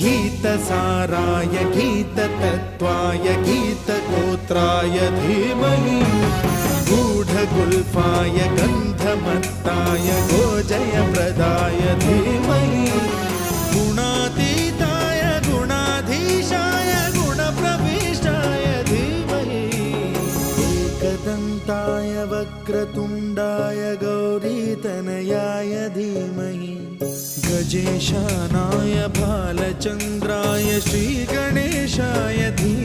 गीतसाराय गीततत्त्वाय गीतगोत्राय धीमहि गूढगुल्फाय गन्धमत्ताय गोजयप्रदाय धीमहि गुणातीताय गुणाधीशाय गुणप्रविष्टाय धीमहि एकदन्ताय वक्रतुण्डाय गौरीतनयाय धीमहि गजेशानाय भालचन्द्राय श्रीगणेशाय धीमहि